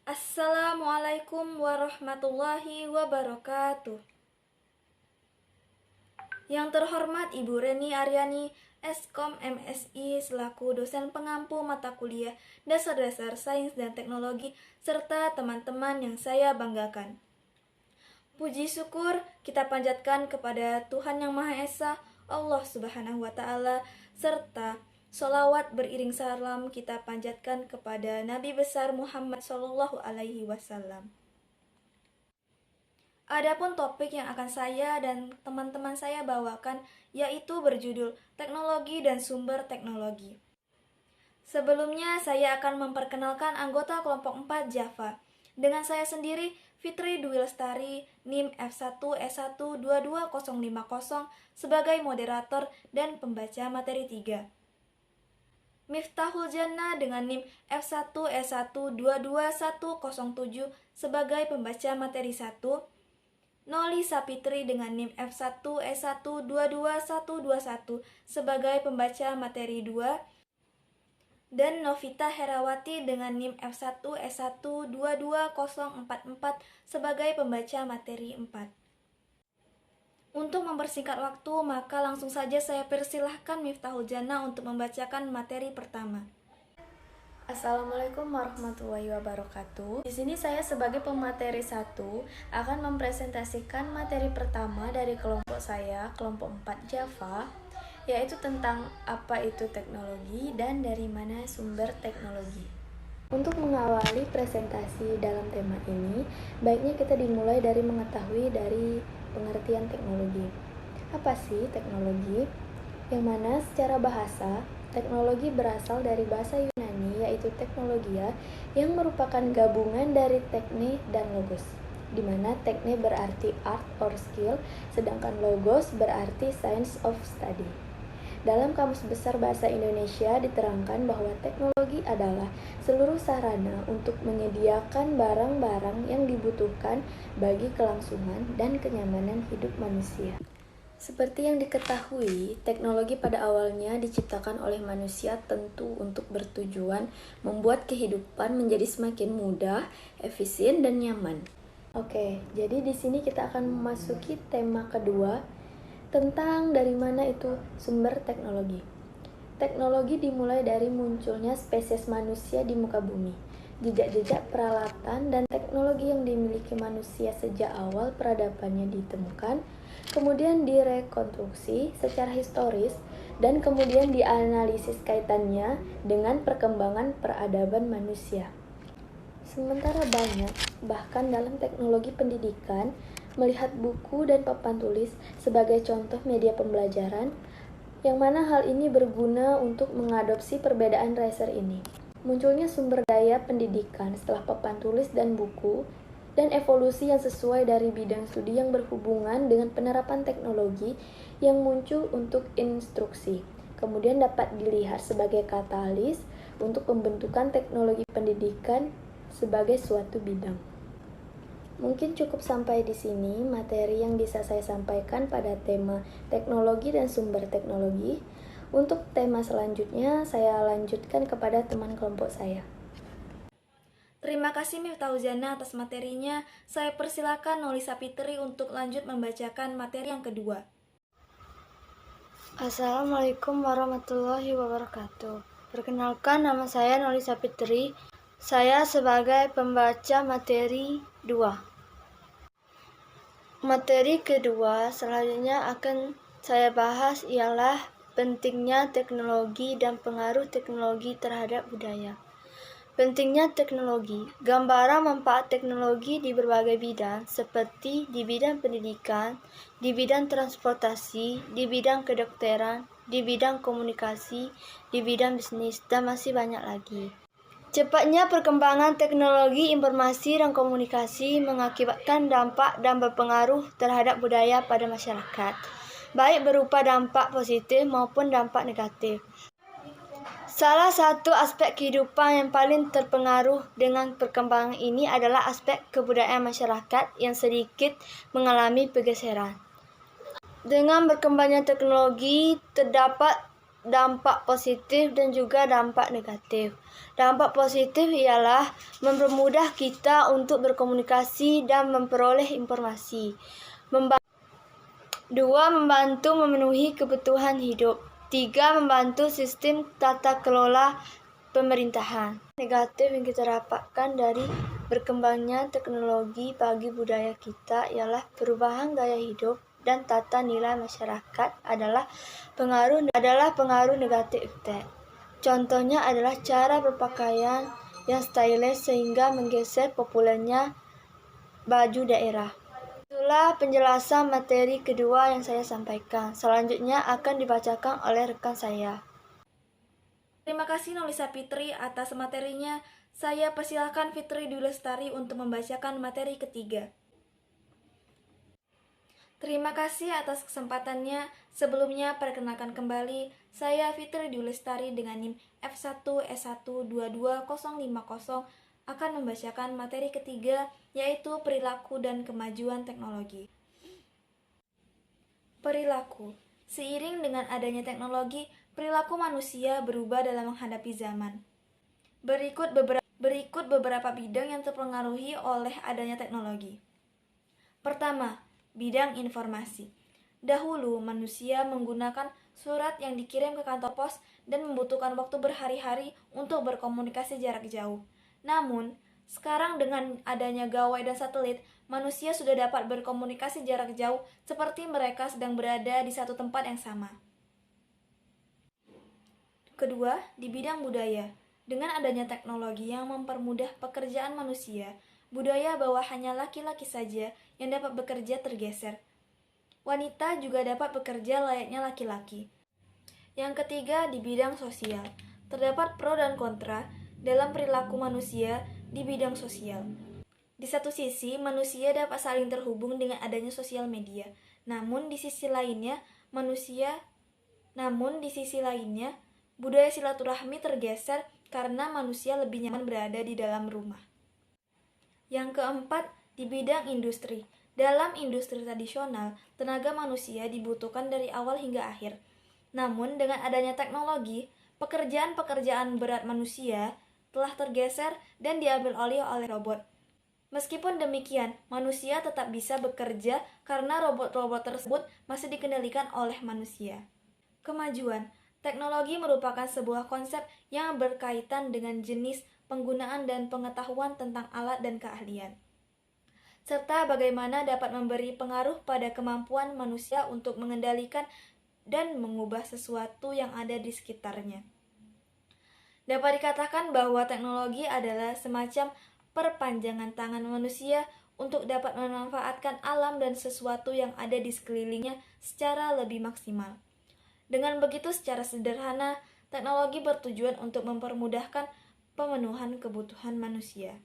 Assalamualaikum warahmatullahi wabarakatuh. Yang terhormat Ibu Reni Aryani, Eskom MSI selaku dosen pengampu mata kuliah Dasar-Dasar Sains dan Teknologi serta teman-teman yang saya banggakan. Puji syukur kita panjatkan kepada Tuhan Yang Maha Esa, Allah Subhanahu wa Ta'ala, serta sholawat beriring salam kita panjatkan kepada Nabi besar Muhammad Shallallahu Alaihi Wasallam. Adapun topik yang akan saya dan teman-teman saya bawakan yaitu berjudul Teknologi dan Sumber Teknologi. Sebelumnya saya akan memperkenalkan anggota kelompok 4 Java. Dengan saya sendiri, Fitri Dwi Lestari, NIM F1S1 22050 sebagai moderator dan pembaca materi 3. Miftahul Jannah dengan NIM F1S1 22107 sebagai pembaca materi 1. Noli Sapitri dengan NIM F1S1 22121 sebagai pembaca materi 2. Dan Novita Herawati dengan NIM F1S1 22044 sebagai pembaca materi 4. Untuk mempersingkat waktu, maka langsung saja saya persilahkan Miftahul Jannah untuk membacakan materi pertama. Assalamualaikum warahmatullahi wabarakatuh. Di sini saya sebagai pemateri 1 akan mempresentasikan materi pertama dari kelompok saya, kelompok 4 Java, yaitu tentang apa itu teknologi dan dari mana sumber teknologi. Untuk mengawali presentasi dalam tema ini, baiknya kita dimulai dari mengetahui dari pengertian teknologi. Apa sih teknologi? Yang mana secara bahasa, teknologi berasal dari bahasa Yunani yaitu teknologia yang merupakan gabungan dari tekne dan logos, di mana tekne berarti art or skill, sedangkan logos berarti science of study. Dalam Kamus Besar Bahasa Indonesia diterangkan bahwa teknologi adalah seluruh sarana untuk menyediakan barang-barang yang dibutuhkan bagi kelangsungan dan kenyamanan hidup manusia. Seperti yang diketahui, teknologi pada awalnya diciptakan oleh manusia tentu untuk bertujuan membuat kehidupan menjadi semakin mudah, efisien, dan nyaman. Oke, jadi di sini kita akan memasuki tema kedua tentang dari mana itu sumber teknologi. Teknologi dimulai dari munculnya spesies manusia di muka bumi. Jejak-jejak peralatan dan teknologi yang dimiliki manusia sejak awal peradabannya ditemukan, kemudian direkonstruksi secara historis, dan kemudian dianalisis kaitannya dengan perkembangan peradaban manusia. Sementara banyak, bahkan dalam teknologi pendidikan, melihat buku dan papan tulis sebagai contoh media pembelajaran, yang mana hal ini berguna untuk mengadopsi perbedaan dasar ini. Munculnya sumber daya pendidikan setelah papan tulis dan buku, dan evolusi yang sesuai dari bidang studi yang berhubungan dengan penerapan teknologi yang muncul untuk instruksi. Kemudian dapat dilihat sebagai katalis untuk pembentukan teknologi pendidikan sebagai suatu bidang. Mungkin cukup sampai di sini materi yang bisa saya sampaikan pada tema teknologi dan sumber teknologi. Untuk tema selanjutnya, saya lanjutkan kepada teman kelompok saya. Terima kasih Miftahul Jannah atas materinya. Saya persilakan Noli Sapitri untuk lanjut membacakan materi yang kedua. Assalamualaikum warahmatullahi wabarakatuh. Perkenalkan, nama saya Noli Sapitri. Saya sebagai pembaca materi 2. Materi kedua selanjutnya akan saya bahas ialah pentingnya teknologi dan pengaruh teknologi terhadap budaya. Pentingnya teknologi. Gambaran manfaat teknologi di berbagai bidang seperti di bidang pendidikan, di bidang transportasi, di bidang kedokteran, di bidang komunikasi, di bidang bisnis, dan masih banyak lagi. Cepatnya perkembangan teknologi informasi dan komunikasi mengakibatkan dampak dan berpengaruh terhadap budaya pada masyarakat, baik berupa dampak positif maupun dampak negatif. Salah satu aspek kehidupan yang paling terpengaruh dengan perkembangan ini adalah aspek kebudayaan masyarakat yang sedikit mengalami pergeseran. Dengan berkembangnya teknologi, terdapat dampak positif dan juga dampak negatif. Dampak positif ialah mempermudah kita untuk berkomunikasi dan memperoleh informasi. 2. Membantu memenuhi kebutuhan hidup. 3. Membantu sistem tata kelola pemerintahan. Negatif yang kita dapatkan dari berkembangnya teknologi bagi budaya kita ialah perubahan gaya hidup dan tata nilai masyarakat adalah pengaruh negatif. Contohnya adalah cara berpakaian yang stylish sehingga menggeser populernya baju daerah. Itulah penjelasan materi kedua yang saya sampaikan. Selanjutnya akan dibacakan oleh rekan saya. Terima kasih Nolisa Fitri atas materinya. Saya persilahkan Fitri Dwi Lestari untuk membacakan materi ketiga. Terima kasih atas kesempatannya. Sebelumnya, perkenalkan kembali, saya Fitri Dwi Lestari dengan NIM F1S1222050 akan membacakan materi ketiga, yaitu perilaku dan kemajuan teknologi. Perilaku. Seiring dengan adanya teknologi, perilaku manusia berubah dalam menghadapi zaman. Berikut beberapa bidang yang terpengaruhi oleh adanya teknologi. Pertama, bidang informasi. Dahulu, manusia menggunakan surat yang dikirim ke kantor pos dan membutuhkan waktu berhari-hari untuk berkomunikasi jarak jauh. Namun, sekarang dengan adanya gawai dan satelit, manusia sudah dapat berkomunikasi jarak jauh seperti mereka sedang berada di satu tempat yang sama. Kedua, di bidang budaya. Dengan adanya teknologi yang mempermudah pekerjaan manusia, budaya bahwa hanya laki-laki saja yang dapat bekerja tergeser. Wanita juga dapat bekerja layaknya laki-laki. Yang ketiga, di bidang sosial. Terdapat pro dan kontra dalam perilaku manusia di bidang sosial. Di satu sisi, manusia dapat saling terhubung dengan adanya sosial media. Namun di sisi lainnya, budaya silaturahmi tergeser karena manusia lebih nyaman berada di dalam rumah. Yang keempat, di bidang industri. Dalam industri tradisional, tenaga manusia dibutuhkan dari awal hingga akhir. Namun, dengan adanya teknologi, pekerjaan-pekerjaan berat manusia telah tergeser dan diambil oleh robot. Meskipun demikian, manusia tetap bisa bekerja karena robot-robot tersebut masih dikendalikan oleh manusia. Kemajuan. Teknologi merupakan sebuah konsep yang berkaitan dengan jenis, penggunaan, dan pengetahuan tentang alat dan keahlian, serta bagaimana dapat memberi pengaruh pada kemampuan manusia untuk mengendalikan dan mengubah sesuatu yang ada di sekitarnya. Dapat dikatakan bahwa teknologi adalah semacam perpanjangan tangan manusia untuk dapat memanfaatkan alam dan sesuatu yang ada di sekelilingnya secara lebih maksimal. Dengan begitu, secara sederhana, teknologi bertujuan untuk mempermudahkan pemenuhan kebutuhan manusia.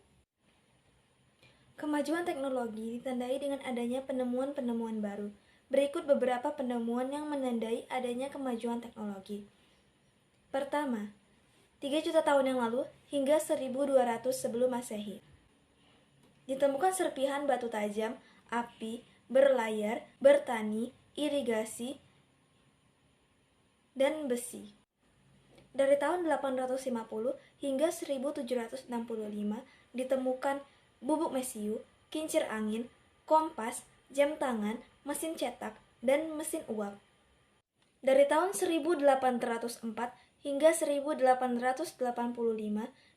Kemajuan teknologi ditandai dengan adanya penemuan-penemuan baru. Berikut beberapa penemuan yang menandai adanya kemajuan teknologi. Pertama, 3 juta tahun yang lalu hingga 1200 sebelum Masehi. Ditemukan serpihan batu tajam, api, berlayar, bertani, irigasi, dan besi. Dari tahun 850 hingga 1765 ditemukan bubuk mesiu, kincir angin, kompas, jam tangan, mesin cetak, dan mesin uap. Dari tahun 1804 hingga 1885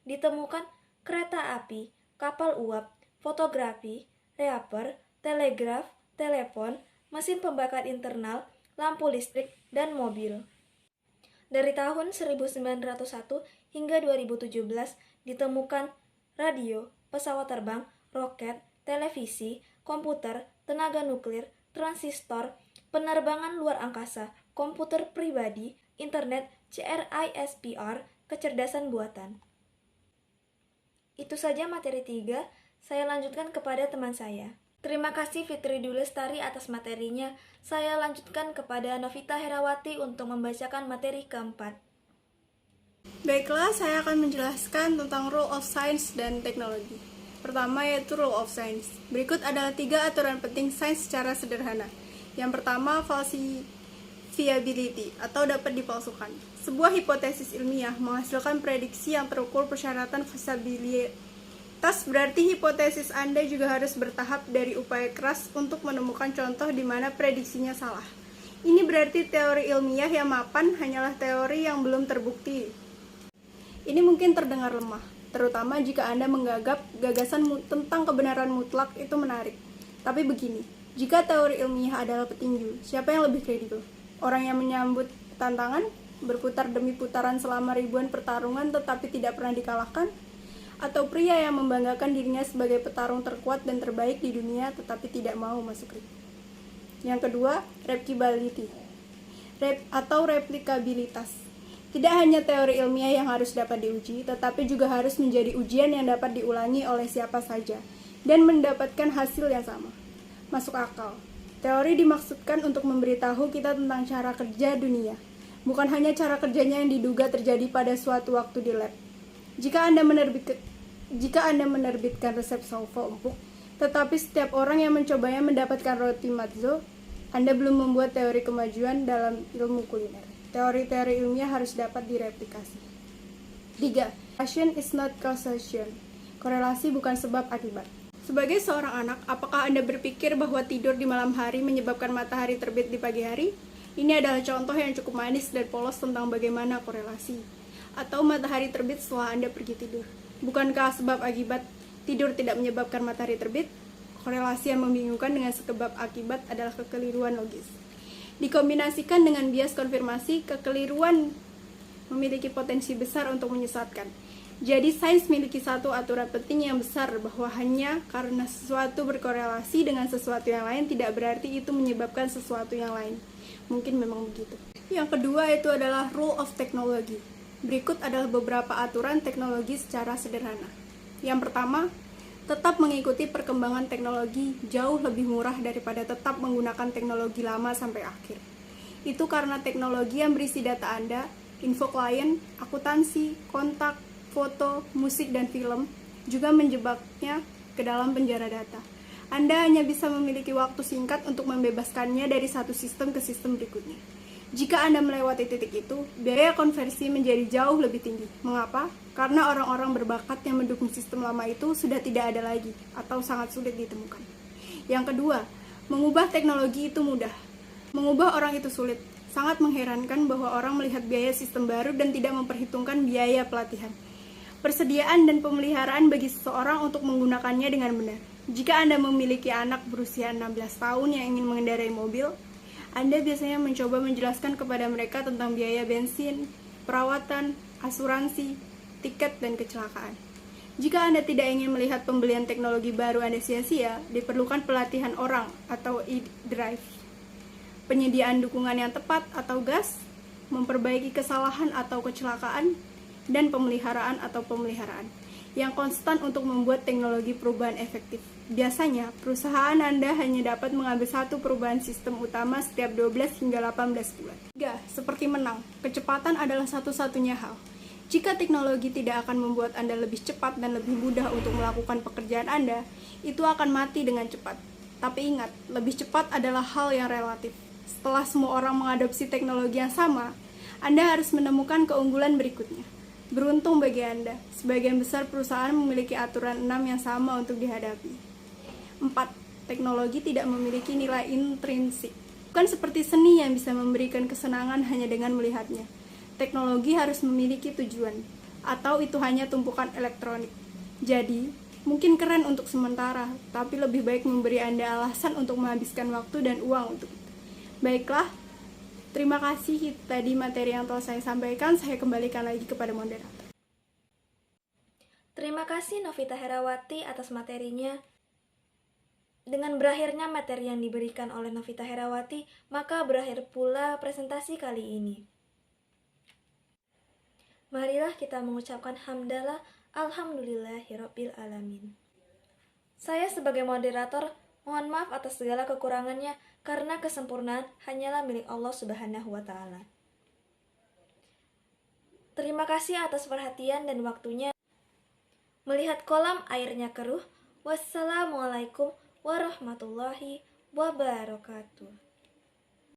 ditemukan kereta api, kapal uap, fotografi, reaper, telegraf, telepon, mesin pembakar internal, lampu listrik, dan mobil. Dari tahun 1901 hingga 2017 ditemukan radio, pesawat terbang, roket, televisi, komputer, tenaga nuklir, transistor, penerbangan luar angkasa, komputer pribadi, internet, CRISPR, kecerdasan buatan. Itu saja materi 3, saya lanjutkan kepada teman saya. Terima kasih Fitri Dwi Lestari atas materinya. Saya lanjutkan kepada Novita Herawati untuk membacakan materi keempat. Baiklah, saya akan menjelaskan tentang rule of science dan teknologi. Pertama yaitu rule of science. Berikut adalah 3 aturan penting sains secara sederhana. Yang pertama, viability atau dapat dipalsukan. Sebuah hipotesis ilmiah menghasilkan prediksi yang terukur persyaratan feasibilitas, berarti hipotesis Anda juga harus bertahap dari upaya keras untuk menemukan contoh di mana prediksinya salah. Ini berarti teori ilmiah yang mapan hanyalah teori yang belum terbukti. Ini mungkin terdengar lemah, terutama jika Anda menganggap gagasan tentang kebenaran mutlak itu menarik. Tapi begini, jika teori ilmiah adalah petinju, siapa yang lebih kredibel? Orang yang menyambut tantangan, berputar demi putaran selama ribuan pertarungan tetapi tidak pernah dikalahkan? Atau pria yang membanggakan dirinya sebagai petarung terkuat dan terbaik di dunia tetapi tidak mau masuk ring? Yang kedua, replicability atau replikabilitas. Tidak hanya teori ilmiah yang harus dapat diuji, tetapi juga harus menjadi ujian yang dapat diulangi oleh siapa saja dan mendapatkan hasil yang sama. Masuk akal. Teori dimaksudkan untuk memberitahu kita tentang cara kerja dunia, bukan hanya cara kerjanya yang diduga terjadi pada suatu waktu di lab. Jika Anda menerbitkan resep salvo empuk, tetapi setiap orang yang mencobanya mendapatkan roti matzo, Anda belum membuat teori kemajuan dalam ilmu kuliner. Teori-teori ilmiah harus dapat direplikasi. 3. Causation is not causation. Korelasi bukan sebab akibat. Sebagai seorang anak, apakah Anda berpikir bahwa tidur di malam hari menyebabkan matahari terbit di pagi hari? Ini adalah contoh yang cukup manis dan polos tentang bagaimana korelasi. Atau matahari terbit setelah Anda pergi tidur. Bukankah sebab akibat tidur tidak menyebabkan matahari terbit? Korelasi yang membingungkan dengan sebab akibat adalah kekeliruan logis. Dikombinasikan dengan bias konfirmasi, kekeliruan memiliki potensi besar untuk menyesatkan. Jadi sains memiliki satu aturan penting yang besar, bahwa hanya karena sesuatu berkorelasi dengan sesuatu yang lain tidak berarti itu menyebabkan sesuatu yang lain. Mungkin memang begitu. Yang kedua itu adalah rule of technology. Berikut adalah beberapa aturan teknologi secara sederhana. Yang pertama, tetap mengikuti perkembangan teknologi jauh lebih murah daripada tetap menggunakan teknologi lama sampai akhir. Itu karena teknologi yang berisi data Anda, info klien, akuntansi, kontak, foto, musik, dan film juga menjebaknya ke dalam penjara data. Anda hanya bisa memiliki waktu singkat untuk membebaskannya dari satu sistem ke sistem berikutnya. Jika Anda melewati titik itu, biaya konversi menjadi jauh lebih tinggi. Mengapa? Karena orang-orang berbakat yang mendukung sistem lama itu sudah tidak ada lagi, atau sangat sulit ditemukan. Yang kedua, mengubah teknologi itu mudah. Mengubah orang itu sulit. Sangat mengherankan bahwa orang melihat biaya sistem baru dan tidak memperhitungkan biaya pelatihan, persediaan dan pemeliharaan bagi seseorang untuk menggunakannya dengan benar. Jika Anda memiliki anak berusia 16 tahun yang ingin mengendarai mobil, Anda biasanya mencoba menjelaskan kepada mereka tentang biaya bensin, perawatan, asuransi, tiket, dan kecelakaan. Jika Anda tidak ingin melihat pembelian teknologi baru Anda sia-sia, diperlukan pelatihan orang atau e-drive, penyediaan dukungan yang tepat atau gas, memperbaiki kesalahan atau kecelakaan, dan pemeliharaan atau pemeliharaan yang konstan untuk membuat teknologi perubahan efektif. Biasanya, perusahaan Anda hanya dapat mengambil satu perubahan sistem utama setiap 12 hingga 18 bulan. 3. Seperti menang, kecepatan adalah satu-satunya hal. Jika teknologi tidak akan membuat Anda lebih cepat dan lebih mudah untuk melakukan pekerjaan Anda, itu akan mati dengan cepat. Tapi ingat, lebih cepat adalah hal yang relatif. Setelah semua orang mengadopsi teknologi yang sama, Anda harus menemukan keunggulan berikutnya. Beruntung bagi Anda, sebagian besar perusahaan memiliki aturan 6 yang sama untuk dihadapi. 4. Teknologi tidak memiliki nilai intrinsik. Bukan seperti seni yang bisa memberikan kesenangan hanya dengan melihatnya. Teknologi harus memiliki tujuan, atau itu hanya tumpukan elektronik. Jadi, mungkin keren untuk sementara, tapi lebih baik memberi Anda alasan untuk menghabiskan waktu dan uang untuk itu. Baiklah, terima kasih tadi materi yang telah saya sampaikan. Saya kembalikan lagi kepada moderator. Terima kasih Novita Herawati atas materinya. Dengan berakhirnya materi yang diberikan oleh Novita Herawati, maka berakhir pula presentasi kali ini. Marilah kita mengucapkan hamdalah alhamdulillahirabbil alamin. Saya sebagai moderator mohon maaf atas segala kekurangannya, karena kesempurnaan hanyalah milik Allah Subhanahu wa Ta'ala. Terima kasih atas perhatian dan waktunya. Melihat kolam airnya keruh. Wassalamualaikum warahmatullahi wabarakatuh.